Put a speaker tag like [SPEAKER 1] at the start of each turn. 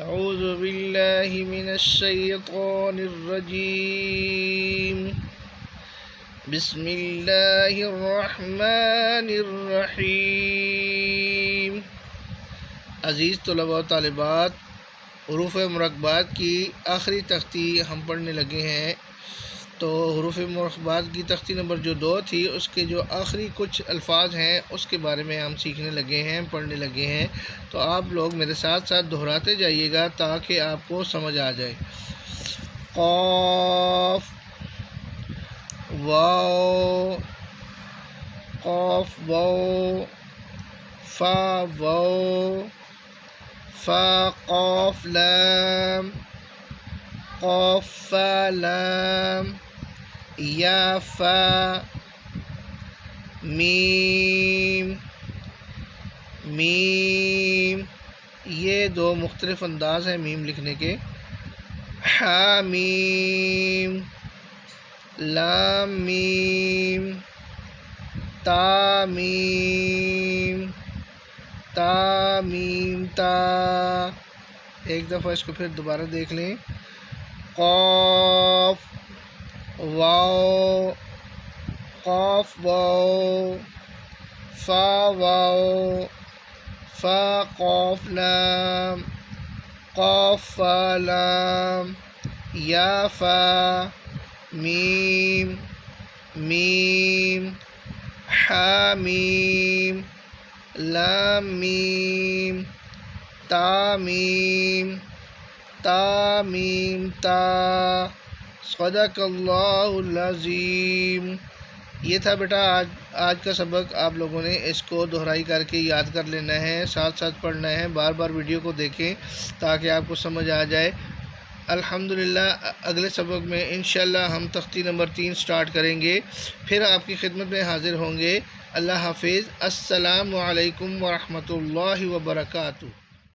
[SPEAKER 1] أعوذ بالله من الشيطان الرجيم بسم الله الرحمن الرحیم۔ عزیز طلباء و طالبات، حروف مرکبات کی آخری تختی ہم پڑھنے لگے ہیں۔ تو حروف مرکبات کی تختی نمبر جو 2 تھی، اس کے جو آخری کچھ الفاظ ہیں اس کے بارے میں ہم سیکھنے لگے ہیں، پڑھنے لگے ہیں۔ تو آپ لوگ میرے ساتھ ساتھ دہراتے جائیے گا تاکہ آپ کو سمجھ آ جائے۔ قاف، واو، قاف واو، فا واو، فا قاف لام، قاف فا لام، یا فا، میم، میم۔ یہ 2 مختلف انداز ہیں میم لکھنے کے۔ حامیم، لام میم، تامیم، تامیم تا۔ ایک دفعہ اس کو پھر دوبارہ دیکھ لیں۔ قاف، واو، قاف واو، فا واو، فا قاف لام، قاف فا لام، یا فا، میم، میم، حامیم، لام میم، تامیم، تامیم تا۔ صدق اللہ العظیم۔ یہ تھا بیٹا آج کا سبق۔ آپ لوگوں نے اس کو دہرائی کر کے یاد کر لینا ہے، ساتھ ساتھ پڑھنا ہے، بار بار ویڈیو کو دیکھیں تاکہ آپ کو سمجھ آ جائے۔ الحمدللہ اگلے سبق میں انشاءاللہ ہم تختی نمبر 3 سٹارٹ کریں گے، پھر آپ کی خدمت میں حاضر ہوں گے۔ اللہ حافظ۔ السلام علیکم ورحمۃ اللہ وبرکاتہ۔